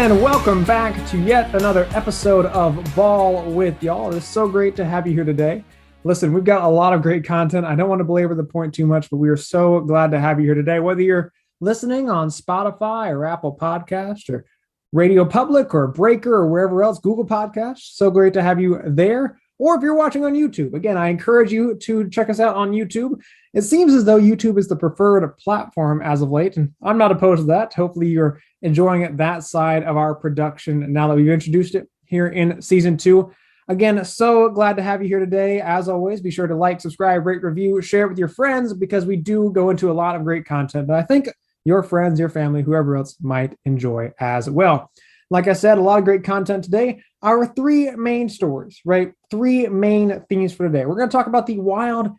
And welcome back to yet another episode of Ball with Y'all. It's so great to have you here today. Listen, we've got a lot of great content. I don't want to belabor the point too much, but we are so glad to have you here today. Whether you're listening on Spotify or Apple Podcast or Radio Public or Breaker or wherever else, Google Podcasts, so great to have you there. Or if you're watching on YouTube, again, I encourage you to check us out on YouTube. It seems as though YouTube is the preferred platform as of late, and I'm not opposed to that. Hopefully you're enjoying that side of our production now that we've introduced it here in season 2. Again, so glad to have you here today. As always, be sure to like, subscribe, rate, review, share it with your friends, because we do go into a lot of great content that I think your friends, your family, whoever else might enjoy as well. Like I said, a lot of great content today. Our 3 main stories, right? 3 main themes for today. We're going to talk about the wild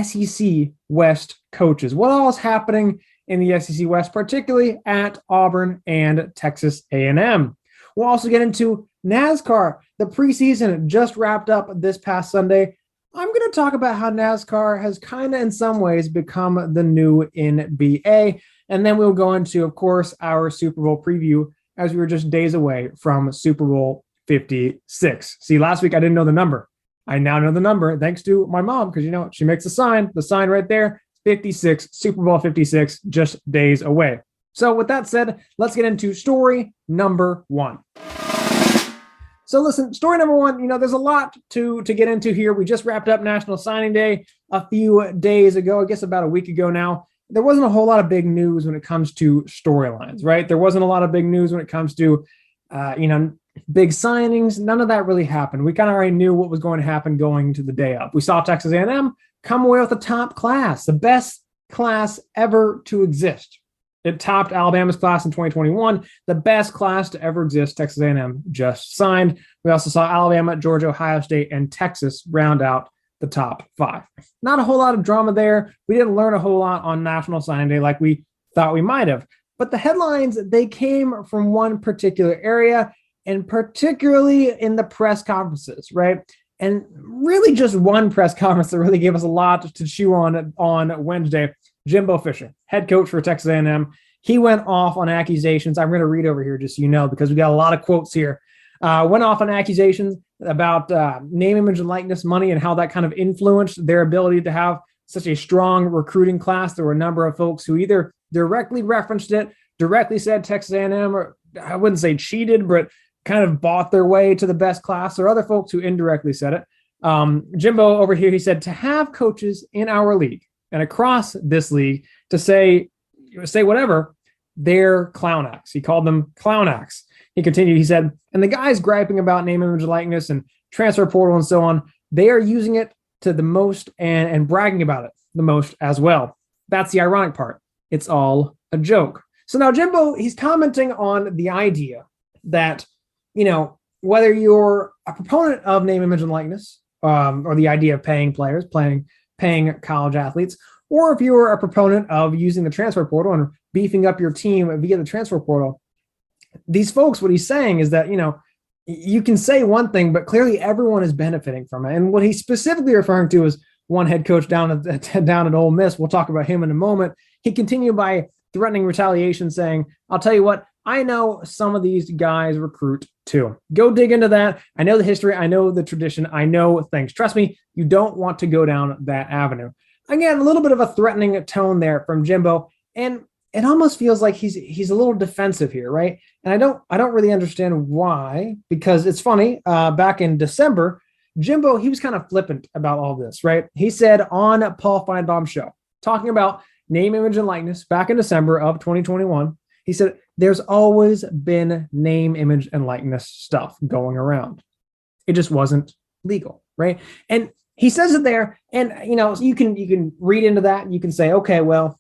SEC West coaches. What all is happening in the SEC West, particularly at Auburn and Texas A&M. We'll also get into NASCAR. The preseason just wrapped up this past Sunday. I'm going to talk about how NASCAR has kind of in some ways become the new NBA. And then we'll go into, of course, our Super Bowl preview, as we were just days away from Super Bowl 56. See, last week I didn't know the number. I now know the number thanks to my mom, because, you know, she makes the sign right there, 56, Super Bowl 56, just days away. So with that said, let's get into story number 1. So listen, story number 1, there's a lot to get into here. We just wrapped up National Signing Day a few days ago, I guess about a week ago now. There wasn't a whole lot of big news when it comes to storylines, right? There wasn't a lot of big news when it comes to, big signings. None of that really happened. We kind of already knew what was going to happen going to the day up. We saw Texas A&M come away with a top class, the best class ever to exist. It topped Alabama's class in 2021, the best class to ever exist. Texas A&M just signed. We also saw Alabama, Georgia, Ohio State, and Texas round out the top 5. Not a whole lot of drama there. We didn't learn a whole lot on National Signing Day like we thought we might have. But the headlines, they came from one particular area, and particularly in the press conferences, right? And really just one press conference that really gave us a lot to chew on Wednesday. Jimbo Fisher, head coach for Texas A&M. He went off on accusations. I'm going to read over here just so you know, because we got a lot of quotes here. Went off on accusations about name, image, and likeness money, and how that kind of influenced their ability to have such a strong recruiting class. There were a number of folks who either directly referenced it, directly said Texas A&M, or I wouldn't say cheated, but kind of bought their way to the best class, or other folks who indirectly said it. Jimbo over here, he said, to have coaches in our league and across this league to say whatever, they're clown acts. He called them clown acts. He continued, he said, and the guys griping about name, image, and likeness and transfer portal and so on, they are using it to the most and bragging about it the most as well. That's the ironic part. It's all a joke. So now Jimbo, he's commenting on the idea that, whether you're a proponent of name, image, and likeness, or the idea of paying players, paying college athletes, or if you're a proponent of using the transfer portal and beefing up your team via the transfer portal, these folks, what he's saying is that, you can say one thing, but clearly everyone is benefiting from it. And what he's specifically referring to is one head coach down at Ole Miss. We'll talk about him in a moment. He continued by threatening retaliation, saying, I'll tell you what, I know some of these guys recruit too. Go dig into that. I know the history. I know the tradition. I know things. Trust me, you don't want to go down that avenue. Again, a little bit of a threatening tone there from Jimbo. And it almost feels like he's a little defensive here, right? And I don't really understand why, because it's funny. Back in December, Jimbo, he was kind of flippant about all this, right? He said on Paul Feinbaum's show, talking about name, image, and likeness back in December of 2021, he said, there's always been name, image, and likeness stuff going around. It just wasn't legal, right? And he says it there, and you can read into that, and you can say, okay, well,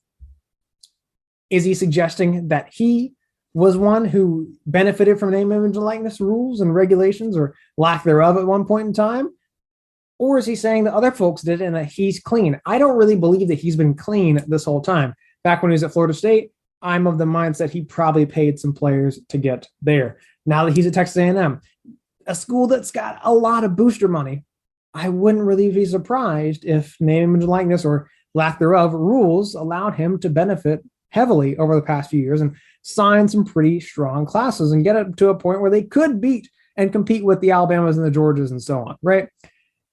is he suggesting that he was one who benefited from name, image, and likeness rules and regulations, or lack thereof at one point in time? Or is he saying that other folks did and that he's clean? I don't really believe that he's been clean this whole time. Back when he was at Florida State, I'm of the mindset he probably paid some players to get there. Now that he's at Texas A&M, a school that's got a lot of booster money, I wouldn't really be surprised if name, image, and likeness, or lack thereof rules allowed him to benefit heavily over the past few years and sign some pretty strong classes and get it to a point where they could beat and compete with the Alabamas and the Georgias and so on, right?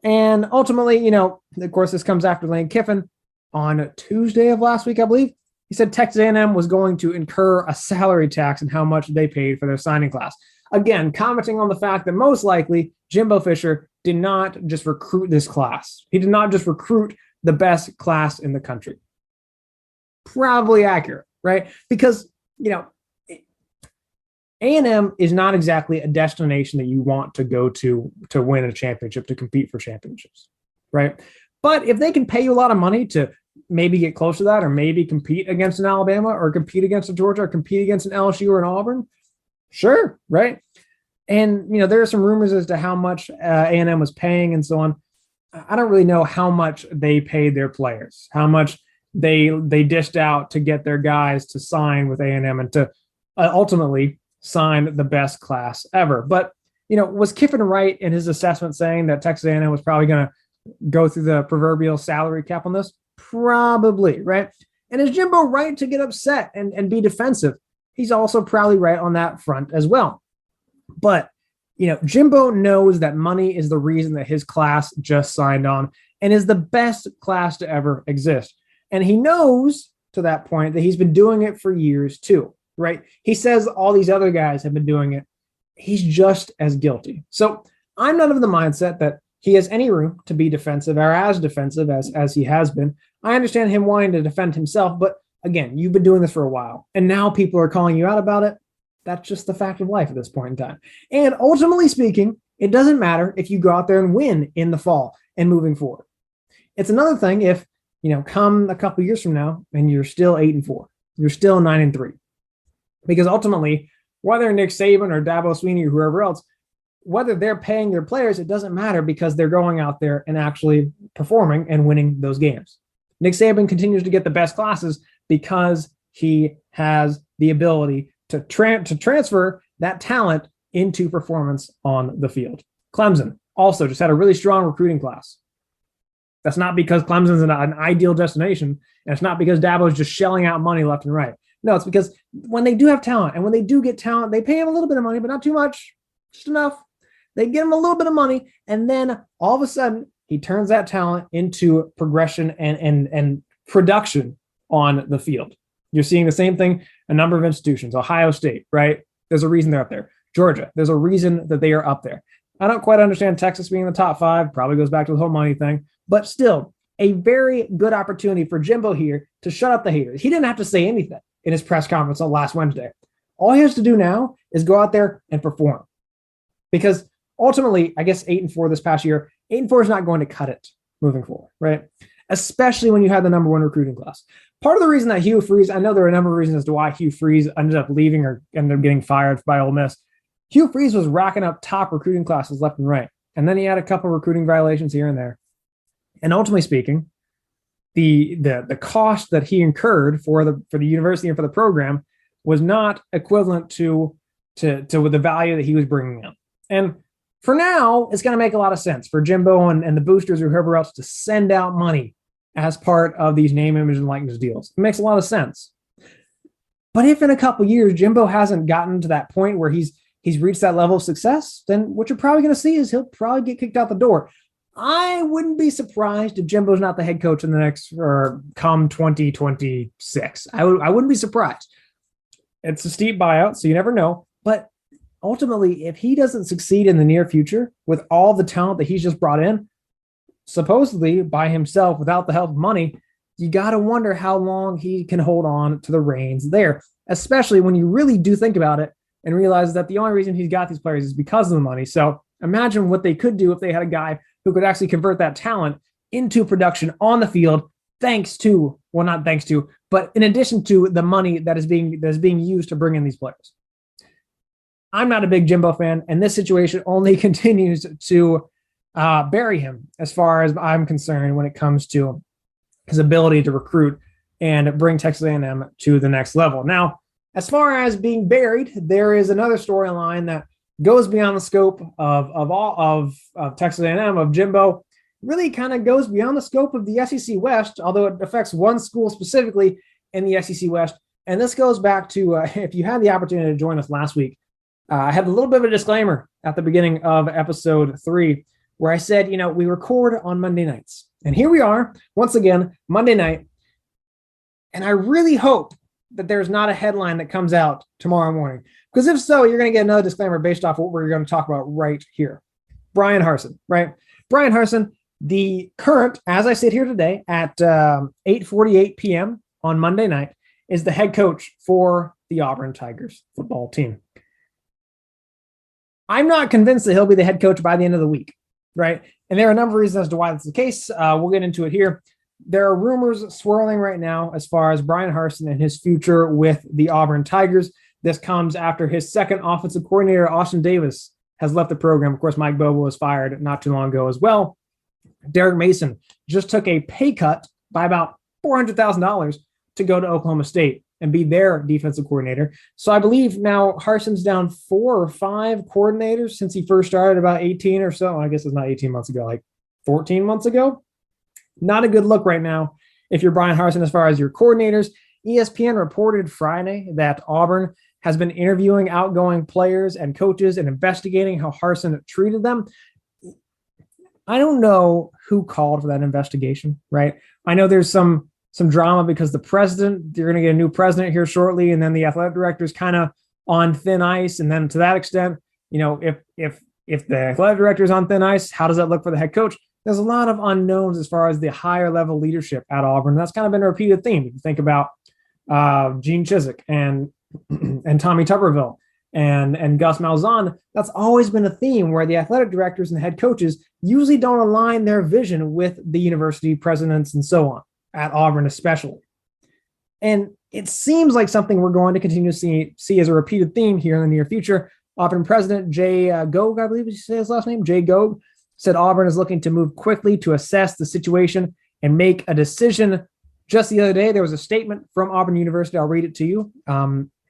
And ultimately, of course, this comes after Lane Kiffin on Tuesday of last week, I believe. He said Texas A&M was going to incur a salary tax and how much they paid for their signing class. Again, commenting on the fact that most likely Jimbo Fisher did not just recruit this class. He did not just recruit the best class in the country. Probably accurate, right? Because, A&M is not exactly a destination that you want to go to win a championship, to compete for championships, right? But if they can pay you a lot of money to maybe get close to that, or maybe compete against an Alabama or compete against a Georgia or compete against an LSU or an Auburn, sure, right? And, there are some rumors as to how much A&M was paying and so on. I don't really know how much they paid their players, how much they dished out to get their guys to sign with A&M and to ultimately sign the best class ever. But, was Kiffin right in his assessment saying that Texas A&M was probably going to go through the proverbial salary cap on this? Probably, right? And is Jimbo right to get upset and be defensive? He's also probably right on that front as well. But, Jimbo knows that money is the reason that his class just signed on and is the best class to ever exist. And he knows to that point that he's been doing it for years too, right? He says all these other guys have been doing it. He's just as guilty. So I'm not of the mindset that he has any room to be defensive or as defensive as he has been. I understand him wanting to defend himself, but again, you've been doing this for a while, and now people are calling you out about it. That's just the fact of life at this point in time. And ultimately speaking, it doesn't matter if you go out there and win in the fall and moving forward. It's another thing if, come a couple years from now and you're still 8-4, you're still 9-3, because ultimately, whether Nick Saban or Dabo Swinney or whoever else, whether they're paying their players, it doesn't matter because they're going out there and actually performing and winning those games. Nick Saban continues to get the best classes because he has the ability to transfer that talent into performance on the field. Clemson also just had a really strong recruiting class. That's not because Clemson's an ideal destination, and it's not because Dabo's just shelling out money left and right. No, it's because when they do have talent, and when they do get talent, they pay him a little bit of money, but not too much, just enough. They give him a little bit of money, and then all of a sudden, he turns that talent into progression and production on the field. You're seeing the same thing a number of institutions. Ohio State, right? There's a reason they're up there. Georgia, there's a reason that they are up there. I don't quite understand Texas being in the top 5. Probably goes back to the whole money thing. But still, a very good opportunity for Jimbo here to shut up the haters. He didn't have to say anything in his press conference on last Wednesday. All he has to do now is go out there and perform. Because ultimately, I guess 8-4 this past year, 8-4 is not going to cut it moving forward, right? Especially when you have the number 1 recruiting class. Part of the reason that Hugh Freeze, I know there are a number of reasons as to why Hugh Freeze ended up leaving or ended up getting fired by Ole Miss. Hugh Freeze was racking up top recruiting classes left and right. And then he had a couple of recruiting violations here and there. And ultimately speaking, the cost that he incurred for the university and for the program was not equivalent to the value that he was bringing in. And for now, it's going to make a lot of sense for Jimbo and the boosters or whoever else to send out money as part of these name, image, and likeness deals. It makes a lot of sense. But if in a couple years Jimbo hasn't gotten to that point where he's reached that level of success, then what you're probably going to see is he'll probably get kicked out the door. I wouldn't be surprised if Jimbo's not the head coach in the next or come 2026. I wouldn't be surprised. It's a steep buyout, so you never know. But ultimately, if he doesn't succeed in the near future with all the talent that he's just brought in, supposedly by himself without the help of money, you got to wonder how long he can hold on to the reins there, especially when you really do think about it and realize that the only reason he's got these players is because of the money. So imagine what they could do if they had a guy who could actually convert that talent into production on the field, not thanks to, but in addition to the money that is being used to bring in these players. I'm not a big Jimbo fan, and this situation only continues to bury him as far as I'm concerned when it comes to his ability to recruit and bring Texas A&M to the next level. Now, as far as being buried, there is another storyline that goes beyond the scope of Texas A&M, of Jimbo, really kind of goes beyond the scope of the SEC West, although it affects one school specifically in the SEC West. And this goes back to if you had the opportunity to join us last week, I had a little bit of a disclaimer at the beginning of episode 3 where I said, we record on Monday nights. And here we are, once again, Monday night. And I really hope that there's not a headline that comes out tomorrow morning. Because if so, you're going to get another disclaimer based off what we're going to talk about right here. Bryan Harsin, right? Bryan Harsin, the current, as I sit here today at 8:48 p.m. on Monday night, is the head coach for the Auburn Tigers football team. I'm not convinced that he'll be the head coach by the end of the week, right? And there are a number of reasons as to why that's the case. We'll get into it here. There are rumors swirling right now as far as Bryan Harsin and his future with the Auburn Tigers. This comes after his second offensive coordinator, Austin Davis, has left the program. Of course, Mike Bobo was fired not too long ago as well. Derek Mason just took a pay cut by about $400,000 to go to Oklahoma State and be their defensive coordinator. So I believe now Harsin's down 4 or 5 coordinators since he first started about 18 or so. I guess it's not 18 months ago, like 14 months ago. Not a good look right now if you're Bryan Harsin as far as your coordinators. ESPN reported Friday that Auburn has been interviewing outgoing players and coaches and investigating how Harsin treated them. I don't know who called for that investigation, right? I know there's some drama because the president, you're going to get a new president here shortly, and then the athletic director is kind of on thin ice. And then to that extent, if the athletic director is on thin ice, how does that look for the head coach? There's a lot of unknowns as far as the higher level leadership at Auburn. That's kind of been a repeated theme. If you think about Gene Chizik and Tommy Tuberville and Gus Malzahn, that's always been a theme where the athletic directors and head coaches usually don't align their vision with the university presidents and so on, at Auburn especially. And it seems like something we're going to continue to see as a repeated theme here in the near future. Auburn president Jay Gogue, I believe you say his last name, Jay Gogue, said Auburn is looking to move quickly to assess the situation and make a decision. Just the other day, there was a statement from Auburn University. I'll read it to you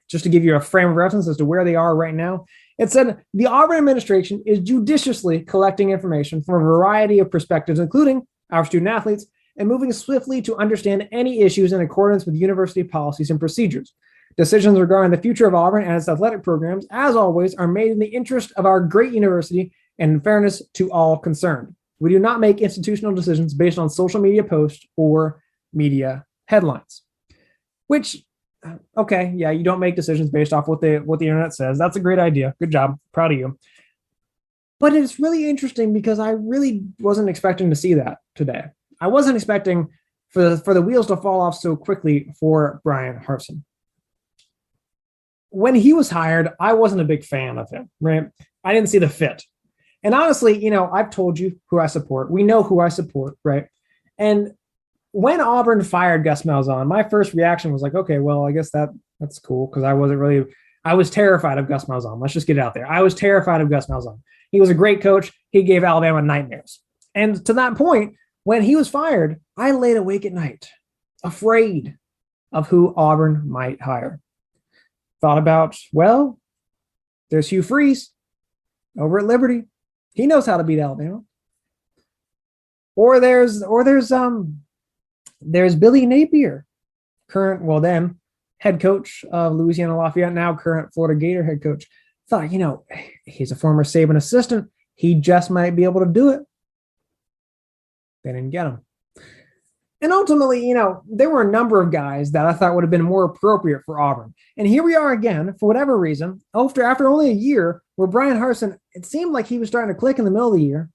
just to give you a frame of reference as to where they are right now. It said, the Auburn administration is judiciously collecting information from a variety of perspectives, including our student athletes, and moving swiftly to understand any issues in accordance with university policies and procedures. Decisions regarding the future of Auburn and its athletic programs, as always, are made in the interest of our great university and in fairness to all concerned. We do not make institutional decisions based on social media posts or media headlines. Which, okay, yeah, you don't make decisions based off what the internet says. That's a great idea. Good job. Proud of you. But it's really interesting because I really wasn't expecting to see that today. I wasn't expecting for the wheels to fall off so quickly for Bryan Harsin. When he was hired, I wasn't a big fan of him, right? I didn't see the fit. And honestly, I've told you who I support. We know who I support, right? And when Auburn fired Gus Malzahn, my first reaction was like, okay, well, I guess that's cool because I was terrified of Gus Malzahn. Let's just get it out there. I was terrified of Gus Malzahn. He was a great coach. He gave Alabama nightmares. And to that point, when he was fired, I laid awake at night, afraid of who Auburn might hire. Thought about, well, there's Hugh Freeze over at Liberty. He knows how to beat Alabama. Or there's Billy Napier, current, head coach of Louisiana Lafayette, now current Florida Gator head coach. Thought, he's a former Saban assistant. He just might be able to do it. They didn't get him. And ultimately, there were a number of guys that I thought would have been more appropriate for Auburn. And here we are again, for whatever reason, after only a year, where Bryan Harsin, it seemed like he was starting to click in the middle of the year.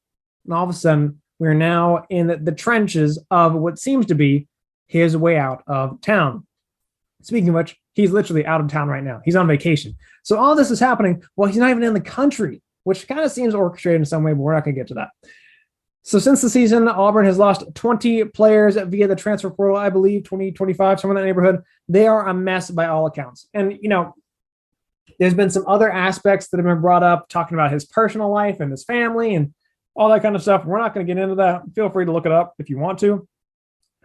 And all of a sudden, we're now in the trenches of what seems to be his way out of town. Speaking of which, he's literally out of town right now. He's on vacation. So all this is happening while he's not even in the country, which kind of seems orchestrated in some way, but we're not going to get to that. So since the season, Auburn has lost 20 players via the transfer portal, I believe, 20, 25, somewhere in that neighborhood. They are a mess by all accounts. And, there's been some other aspects that have been brought up, talking about his personal life and his family and all that kind of stuff. We're not going to get into that. Feel free to look it up if you want to.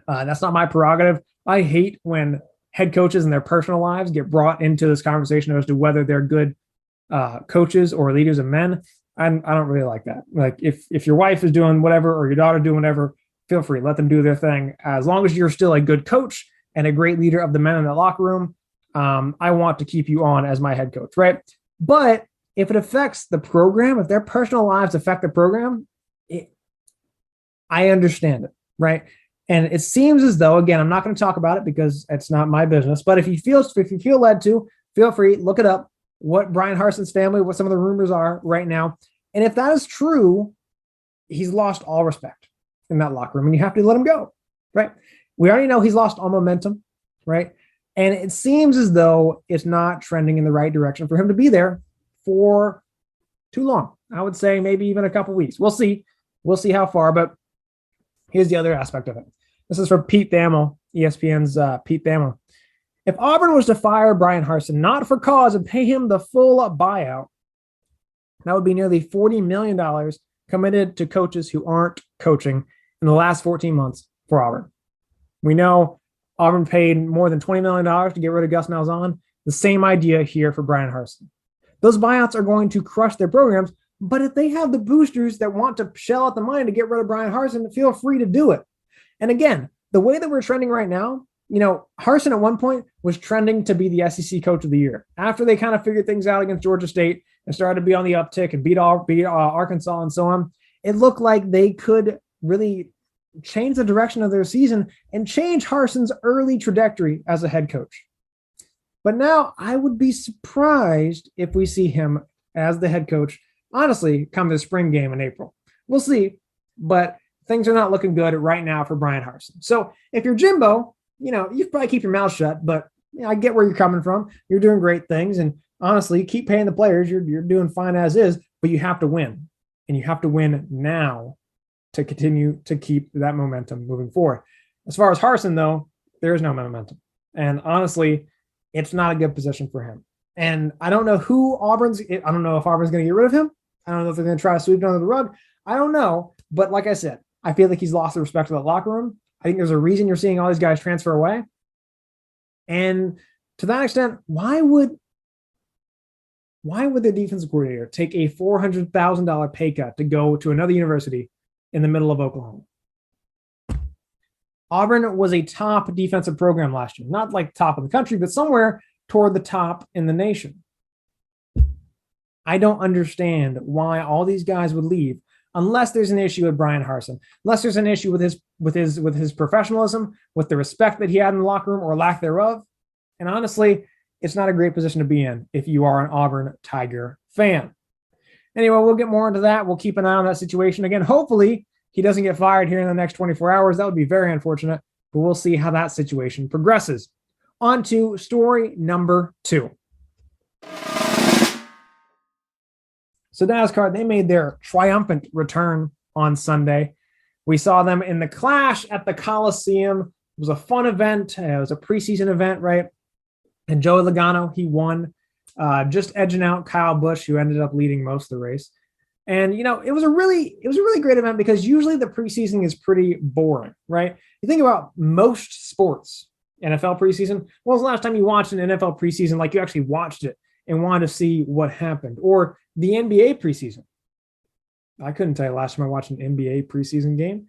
That's not my prerogative. I hate when head coaches and their personal lives get brought into this conversation as to whether they're good coaches or leaders of men. I don't really like that. Like if your wife is doing whatever or your daughter doing whatever, feel free, let them do their thing. As long as you're still a good coach and a great leader of the men in the locker room, I want to keep you on as my head coach, right? But if it affects the program, if their personal lives affect the program, I understand it, right? And it seems as though, again, I'm not going to talk about it because it's not my business. But if you feel led to, feel free, look it up. What Brian Harson's family, what some of the rumors are right now, and if that is true, he's lost all respect in that locker room, and you have to let him go, right? We already know he's lost all momentum, right? And it seems as though it's not trending in the right direction for him to be there for too long. I would say maybe even a couple weeks. We'll see. We'll see how far. But here's the other aspect of it. This is from Pete Thamel, ESPN's Pete Thamel. If Auburn was to fire Brian Harsin, not for cause, and pay him the full buyout, that would be nearly $40 million committed to coaches who aren't coaching in the last 14 months for Auburn. We know Auburn paid more than $20 million to get rid of Gus Malzahn. The same idea here for Brian Harsin. Those buyouts are going to crush their programs, but if they have the boosters that want to shell out the money to get rid of Brian Harsin, feel free to do it. And again, the way that we're trending right now, Harsin at one point was trending to be the SEC Coach of the Year. After they kind of figured things out against Georgia State and started to be on the uptick and beat Arkansas and so on, it looked like they could really change the direction of their season and change Harsin's early trajectory as a head coach. But now I would be surprised if we see him as the head coach, honestly, come the spring game in April. We'll see, but things are not looking good right now for Brian Harsin. So if you're Jimbo, you probably keep your mouth shut, but I get where you're coming from. You're doing great things. And honestly, keep paying the players. You're doing fine as is, but you have to win. And you have to win now to continue to keep that momentum moving forward. As far as Harsin, though, there is no momentum. And honestly, it's not a good position for him. And I don't know I don't know if Auburn's going to get rid of him. I don't know if they're going to try to sweep it under the rug. I don't know. But like I said, I feel like he's lost the respect of that locker room. I think there's a reason you're seeing all these guys transfer away. And to that extent, why would the defensive coordinator take a $400,000 pay cut to go to another university in the middle of Oklahoma? Auburn was a top defensive program last year, not like top of the country, but somewhere toward the top in the nation. I don't understand why all these guys would leave unless there's an issue with Brian Harsin, unless there's an issue with his professionalism, with the respect that he had in the locker room or lack thereof. And honestly, it's not a great position to be in if you are an Auburn Tiger fan. Anyway, we'll get more into that. We'll keep an eye on that situation. Again, hopefully he doesn't get fired here in the next 24 hours. That would be very unfortunate, but we'll see how that situation progresses. On to story number 2. So NASCAR, they made their triumphant return on Sunday. We saw them in the Clash at the Coliseum. It was a fun event. It was a preseason event, right? And Joey Logano, he won, just edging out Kyle Busch, who ended up leading most of the race. And, it was a really great event because usually the preseason is pretty boring, right? You think about most sports, NFL preseason. When was the last time you watched an NFL preseason like you actually watched it and wanted to see what happened? Or the NBA preseason. I couldn't tell you last time I watched an NBA preseason game.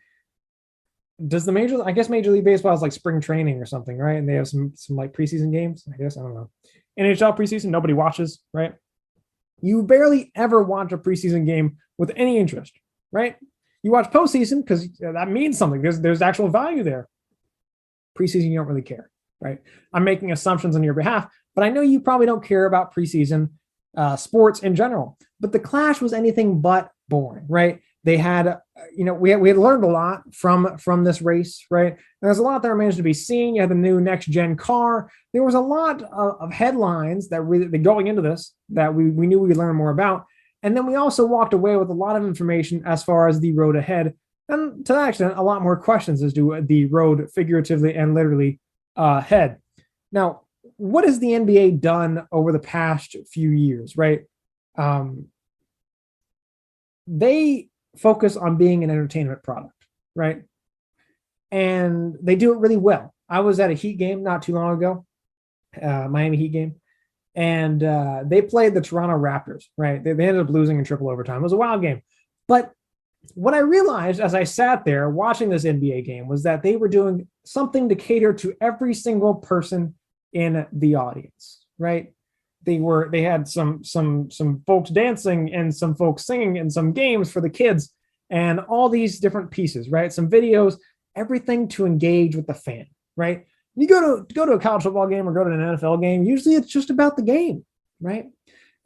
I guess Major League Baseball is like spring training or something, right? And they have some like preseason games, I guess. I don't know. NHL preseason, nobody watches, right? You barely ever watch a preseason game with any interest, right? You watch postseason because that means something. There's actual value there. Preseason, you don't really care, right? I'm making assumptions on your behalf, but I know you probably don't care about preseason sports in general. But the Clash was anything but boring, right? They had, we had learned a lot from this race, right? And there's a lot that remains to be seen. You had the new next-gen car. There was a lot of headlines that going into this that we knew we would learn more about. And then we also walked away with a lot of information as far as the road ahead. And to that extent, a lot more questions as to the road figuratively and literally ahead. Now, what has the NBA done over the past few years, right? They focus on being an entertainment product, right? And they do it really well. I was at a Heat game not too long ago, Miami Heat game, and they played the Toronto Raptors, right? They ended up losing in triple overtime. It was a wild game. But what I realized as I sat there watching this NBA game was that they were doing something to cater to every single person in the audience, right? They had some folks dancing and some folks singing and some games for the kids and all these different pieces, right? Some videos, everything to engage with the fan, right? You go to a college football game or go to an NFL game, usually it's just about the game, right?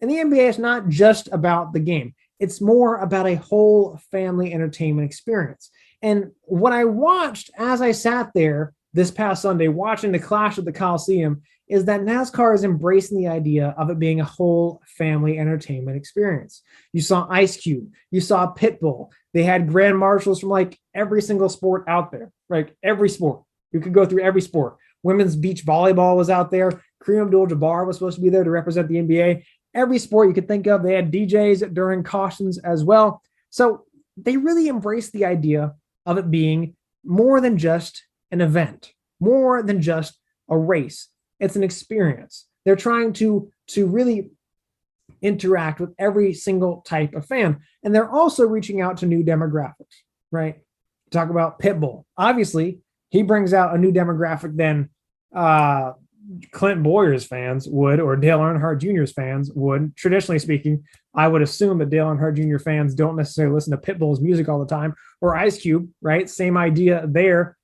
And the NBA is not just about the game. It's more about a whole family entertainment experience. And what I watched as I sat there this past Sunday watching the Clash at the Coliseum is that NASCAR is embracing the idea of it being a whole family entertainment experience. You saw Ice Cube, you saw Pitbull. They had grand marshals from like every single sport out there, right? Every sport. You could go through every sport. Women's beach volleyball was out there. Kareem Abdul-Jabbar was supposed to be there to represent the NBA. Every sport you could think of, they had DJs during cautions as well. So they really embraced the idea of it being more than just an event, more than just a race. It's an experience. They're trying to really interact with every single type of fan. And they're also reaching out to new demographics, right? Talk about Pitbull. Obviously, he brings out a new demographic than Clint Boyer's fans would, or Dale Earnhardt Jr.'s fans would. Traditionally speaking, I would assume that Dale Earnhardt Jr. fans don't necessarily listen to Pitbull's music all the time, or Ice Cube, right? Same idea there.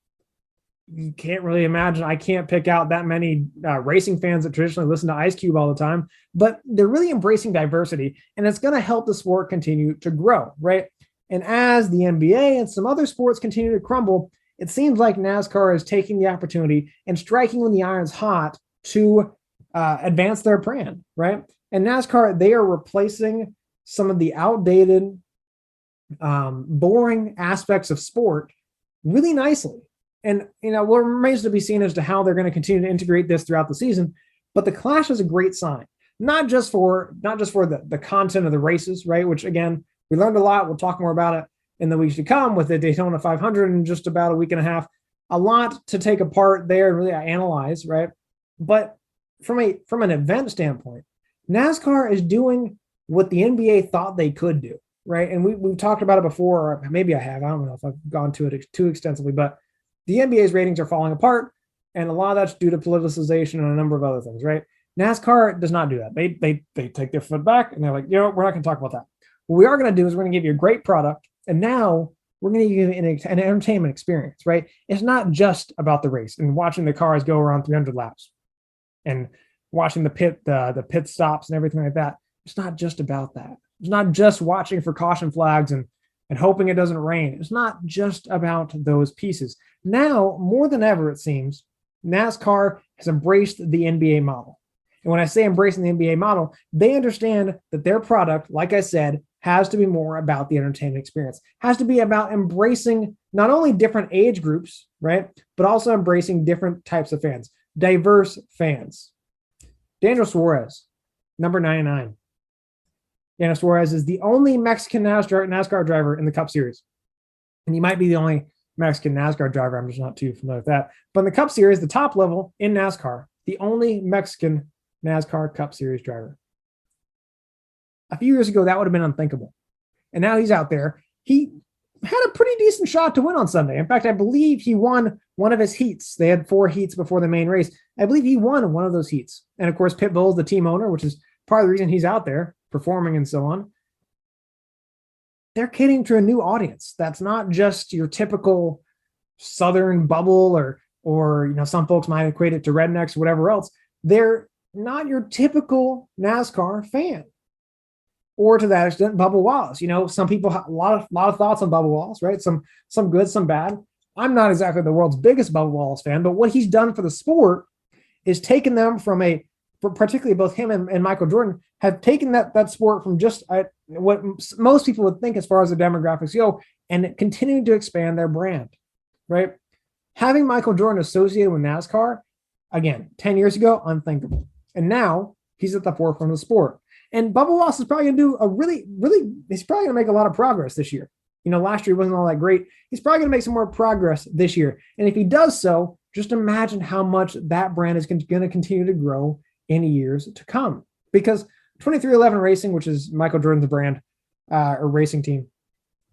You can't really imagine. I can't pick out that many racing fans that traditionally listen to Ice Cube all the time, but they're really embracing diversity, and it's going to help the sport continue to grow, right? And as the NBA and some other sports continue to crumble, it seems like NASCAR is taking the opportunity and striking when the iron's hot to advance their brand, right? And NASCAR, they are replacing some of the outdated, boring aspects of sport really nicely. And, what remains to be seen as to how they're going to continue to integrate this throughout the season. But the Clash is a great sign, not just for the content of the races, right? Which, again, we learned a lot. We'll talk more about it in the weeks to come with the Daytona 500 in just about a week and a half. A lot to take apart there and really analyze, right? But from an event standpoint, NASCAR is doing what the NBA thought they could do, right? And we've talked about it before, or maybe I have. I don't know if I've gone to it too extensively, but the NBA's ratings are falling apart, and a lot of that's due to politicization and a number of other things, right? NASCAR does not do that. They take their foot back, and they're like, we're not going to talk about that. What we are going to do is we're going to give you a great product, and now we're going to give you an entertainment experience, right? It's not just about the race and watching the cars go around 300 laps and watching the pit stops and everything like that. It's not just about that. It's not just watching for caution flags and hoping it doesn't rain. It's not just about those pieces. Now, more than ever, it seems, NASCAR has embraced the NBA model. And when I say embracing the NBA model, they understand that their product, like I said, has to be more about the entertainment experience, has to be about embracing not only different age groups, right, but also embracing different types of fans, diverse fans. Daniel Suarez, number 99. Daniel Suarez is the only Mexican NASCAR driver in the Cup Series. And he might be the only Mexican NASCAR driver. I'm just not too familiar with that. But in the Cup Series, the top level in NASCAR, the only Mexican NASCAR Cup Series driver. A few years ago, that would have been unthinkable. And now he's out there. He had a pretty decent shot to win on Sunday. In fact, I believe he won one of his heats. They had 4 heats before the main race. I believe he won one of those heats. And of course, Pitbull is the team owner, which is part of the reason he's out there performing and so on. They're catering to a new audience. That's not just your typical Southern bubble or some folks might equate it to rednecks or whatever else. They're not your typical NASCAR fan. Or to that extent, Bubba Wallace. Some people have a lot of thoughts on Bubba Wallace, right? Some good, some bad. I'm not exactly the world's biggest Bubba Wallace fan, but what he's done for the sport is taken them particularly both him and Michael Jordan have taken that sport from just what most people would think as far as the demographics go, and continuing to expand their brand, right? Having Michael Jordan associated with NASCAR, again, 10 years ago, unthinkable. And now he's at the forefront of the sport. And Bubba Wallace is probably going to do he's probably going to make a lot of progress this year. Last year wasn't all that great. He's probably going to make some more progress this year. And if he does so, just imagine how much that brand is going to continue to grow in years to come. Because 2311 Racing, which is Michael Jordan's brand or racing team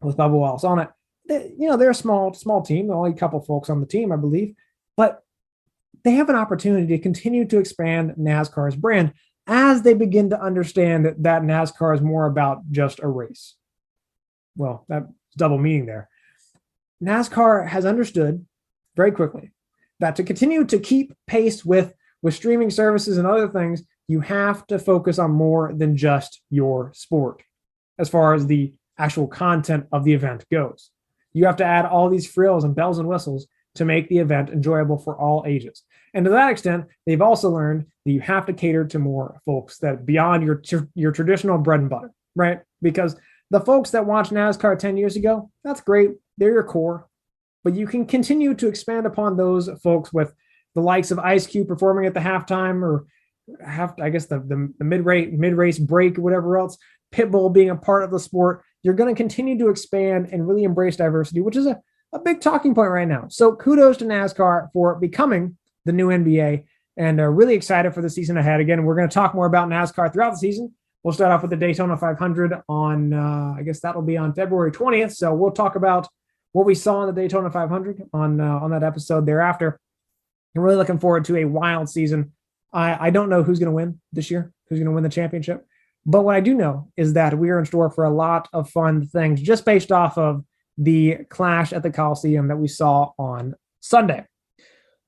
with Bubba Wallace on it, they're a small team. Only a couple folks on the team, I believe. But they have an opportunity to continue to expand NASCAR's brand as they begin to understand that NASCAR is more about just a race. Well, that's double meaning there. NASCAR has understood very quickly that to continue to keep pace with streaming services and other things, you have to focus on more than just your sport as far as the actual content of the event goes. You have to add all these frills and bells and whistles to make the event enjoyable for all ages. And to that extent, they've also learned that you have to cater to more folks that beyond your traditional bread and butter, right? Because the folks that watched NASCAR 10 years ago, that's great. They're your core. But you can continue to expand upon those folks with the likes of Ice Cube performing at the halftime or the mid-race break or whatever else, Pitbull being a part of the sport. You're going to continue to expand and really embrace diversity, which is a big talking point right now. So kudos to NASCAR for becoming the new NBA, and really excited for the season ahead. Again, we're going to talk more about NASCAR throughout the season. We'll start off with the Daytona 500 on, I guess that'll be on February 20th. So we'll talk about what we saw in the Daytona 500 on that episode thereafter. I'm really looking forward to a wild season. I don't know who's going to win this year, who's going to win the championship. But what I do know is that we are in store for a lot of fun things just based off of the clash at the Coliseum that we saw on Sunday.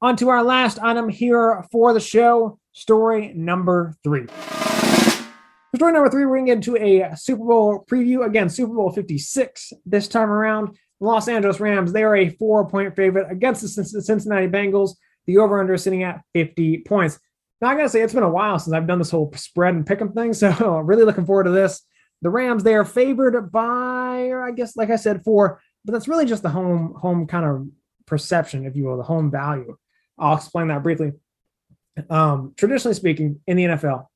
On to our last item here for the show, story number 3. For story number 3, we're going to get into a Super Bowl preview. Again, Super Bowl 56 this time around. The Los Angeles Rams, they are a 4-point favorite against the Cincinnati Bengals. The over-under is sitting at 50 points. Now, I got to say, it's been a while since I've done this whole spread and pick 'em thing, so really looking forward to this. The Rams, they are favored by, I guess, like I said, 4, but that's really just the home kind of perception, if you will, the home value. I'll explain that briefly. Traditionally speaking, in the NFL,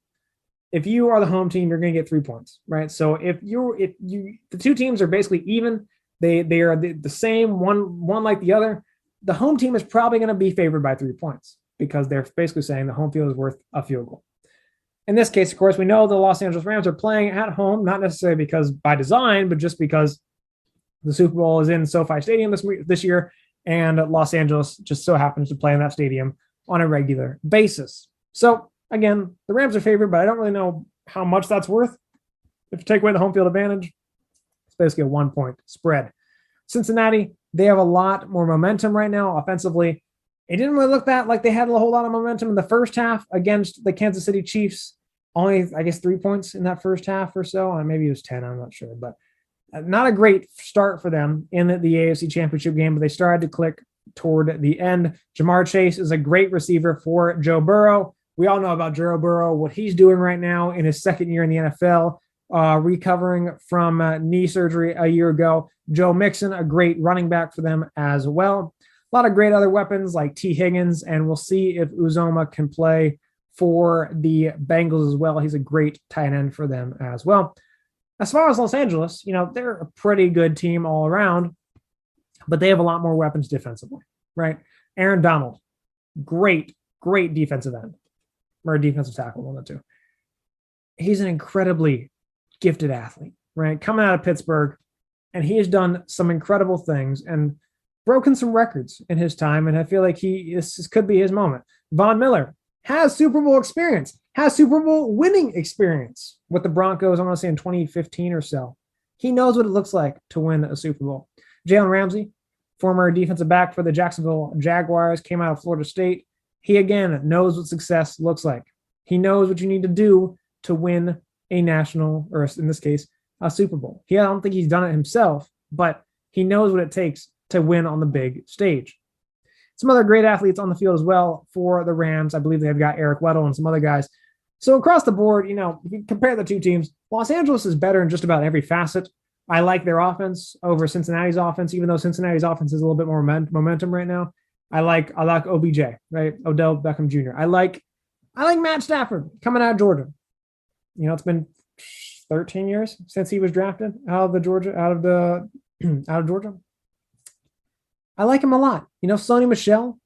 if you are the home team, you're going to get 3 points, right? So if the two teams are basically even, they are the same, one like the other, the home team is probably going to be favored by 3 points because they're basically saying the home field is worth a field goal. In this case, of course, we know the Los Angeles Rams are playing at home, not necessarily because by design, but just because the Super Bowl is in SoFi Stadium this year, and Los Angeles just so happens to play in that stadium on a regular basis. So, again, the Rams are favored, but I don't really know how much that's worth. If you take away the home field advantage, it's basically a 1-point spread. Cincinnati, they have a lot more momentum right now offensively. It didn't really look that like they had a whole lot of momentum in the first half against the Kansas City Chiefs. Only, I guess, 3 points in that first half or so. Or maybe it was 10, I'm not sure. But not a great start for them in the AFC Championship game, but they started to click toward the end. Jamar Chase is a great receiver for Joe Burrow. We all know about Joe Burrow, what he's doing right now in his second year in the NFL, recovering from knee surgery a year ago. Joe Mixon, a great running back for them as well. A lot of great other weapons like T. Higgins, and we'll see if Uzomah can play for the Bengals as well. He's a great tight end for them as well. As far as Los Angeles, they're a pretty good team all around, but they have a lot more weapons defensively, right? Aaron Donald, great defensive end, or defensive tackle, one of the two. He's an incredibly gifted athlete, right? Coming out of Pittsburgh, and he has done some incredible things and broken some records in his time, and I feel like this could be his moment. Von Miller has Super Bowl experience, has Super Bowl winning experience with the Broncos, I want to say in 2015 or so. He knows what it looks like to win a Super Bowl. Jalen Ramsey, former defensive back for the Jacksonville Jaguars, came out of Florida State. He, again, knows what success looks like. He knows what you need to do to win a national, or in this case, a Super Bowl. I don't think he's done it himself, but he knows what it takes to win on the big stage. Some other great athletes on the field as well for the Rams. I believe they've got Eric Weddle and some other guys. So across the board, if you compare the two teams, Los Angeles is better in just about every facet. I like their offense over Cincinnati's offense, even though Cincinnati's offense has a little bit more momentum right now. I like OBJ, right? Odell Beckham Jr. I like Matt Stafford coming out of Georgia. It's been 13 years since he was drafted out of Georgia. I like him a lot. Sony Michel,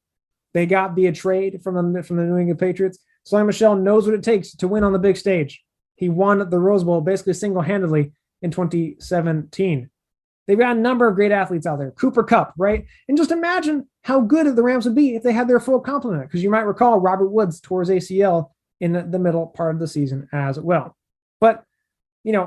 they got via trade from the New England Patriots. Sony Michel knows what it takes to win on the big stage. He won the Rose Bowl basically single-handedly in 2017. They've got a number of great athletes out there. Cooper Kupp, right? And just imagine how good the Rams would be if they had their full complement. Because you might recall Robert Woods tore his ACL in the middle part of the season as well. But,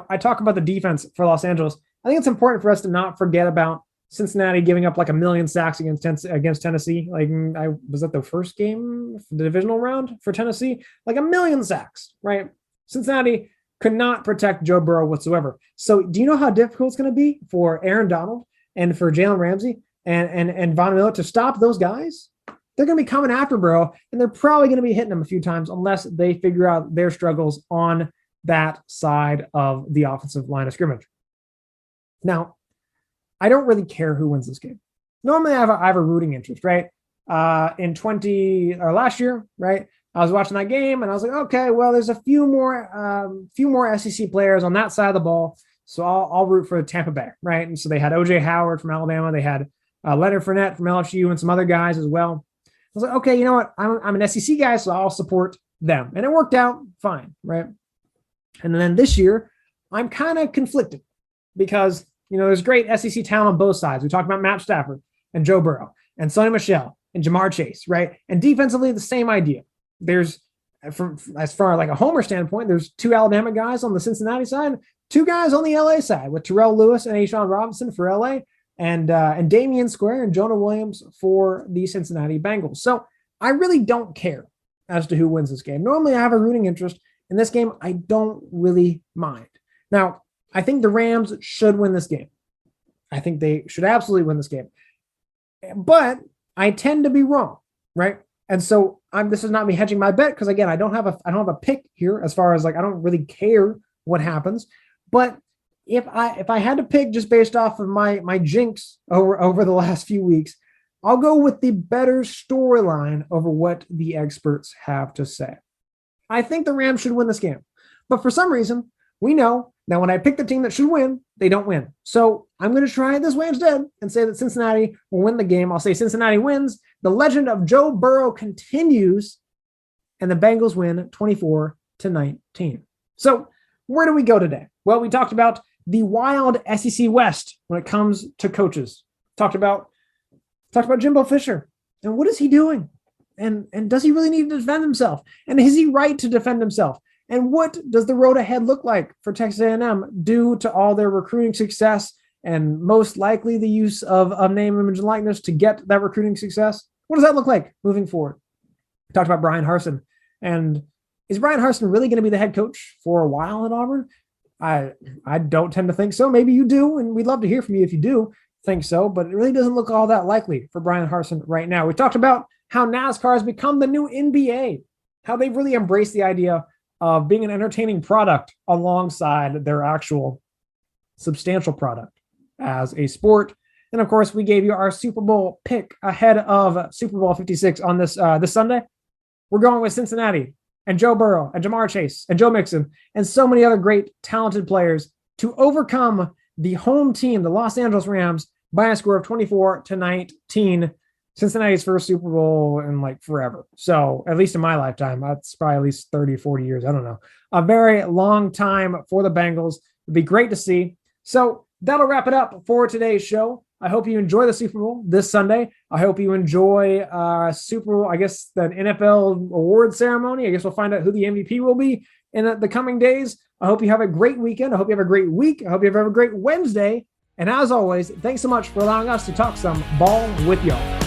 I talk about the defense for Los Angeles. I think it's important for us to not forget about Cincinnati giving up like 1 million sacks against Tennessee. Was that the first game, the divisional round for Tennessee? Like 1 million sacks, right? Cincinnati could not protect Joe Burrow whatsoever. So do you know how difficult it's going to be for Aaron Donald and for Jalen Ramsey and Von Miller to stop those guys? They're going to be coming after Burrow, and they're probably going to be hitting him a few times unless they figure out their struggles on that side of the offensive line of scrimmage. Now, I don't really care who wins this game. Normally, I have a rooting interest, right? Last year, right? I was watching that game and I was like, okay, well, there's a few more SEC players on that side of the ball, so I'll root for Tampa Bay, right? And so they had OJ Howard from Alabama, they had Leonard Fournette from LSU, and some other guys as well. I was like, okay, you know what? I'm an SEC guy, so I'll support them, and it worked out fine, right? And then this year, I'm kind of conflicted because there's great SEC talent on both sides. We talked about Matt Stafford and Joe Burrow and Sonny Michel and Jamar Chase, right? And defensively, the same idea. There's, as far like a homer standpoint, there's 2 Alabama guys on the Cincinnati side, 2 guys on the LA side with Terrell Lewis and Shawn Robinson for LA, and Damian Square and Jonah Williams for the Cincinnati Bengals. So I really don't care as to who wins this game. Normally, I have a rooting interest. In this game, I don't really mind. Now, I think the Rams should win this game. I think they should absolutely win this game. But I tend to be wrong, right? And so this is not me hedging my bet because, again, I don't have a pick here as far as I don't really care what happens. But if I had to pick just based off of my jinx over the last few weeks, I'll go with the better storyline over what the experts have to say. I think the Rams should win this game. But for some reason, we know that when I pick the team that should win, they don't win. So I'm going to try it this way instead and say that Cincinnati will win the game. I'll say Cincinnati wins. The legend of Joe Burrow continues, and the Bengals win 24-19. So where do we go today? Well, we talked about the wild SEC West when it comes to coaches. Talked about Jimbo Fisher and what is he doing? And does he really need to defend himself? And is he right to defend himself? And what does the road ahead look like for Texas A&M due to all their recruiting success and most likely the use of name, image, and likeness to get that recruiting success? What does that look like moving forward? We talked about Brian Harsin. And is Brian Harsin really going to be the head coach for a while at Auburn? I don't tend to think so. Maybe you do, and we'd love to hear from you if you do think so, but it really doesn't look all that likely for Brian Harsin right now. We talked about how NASCAR has become the new NBA, how they've really embraced the idea of being an entertaining product alongside their actual substantial product as a sport. And of course, we gave you our Super Bowl pick ahead of Super Bowl 56 on this Sunday. We're going with Cincinnati and Joe Burrow and Jamar Chase and Joe Mixon and so many other great talented players to overcome the home team, the Los Angeles Rams, by a score of 24-19. Cincinnati's first Super Bowl in forever. So at least in my lifetime, that's probably at least 30, 40 years. I don't know. A very long time for the Bengals. It'd be great to see. So that'll wrap it up for today's show. I hope you enjoy the Super Bowl this Sunday. I hope you enjoy Super Bowl, I guess the NFL award ceremony. I guess we'll find out who the MVP will be in the coming days. I hope you have a great weekend. I hope you have a great week. I hope you have a great Wednesday. And as always, thanks so much for allowing us to talk some ball with y'all.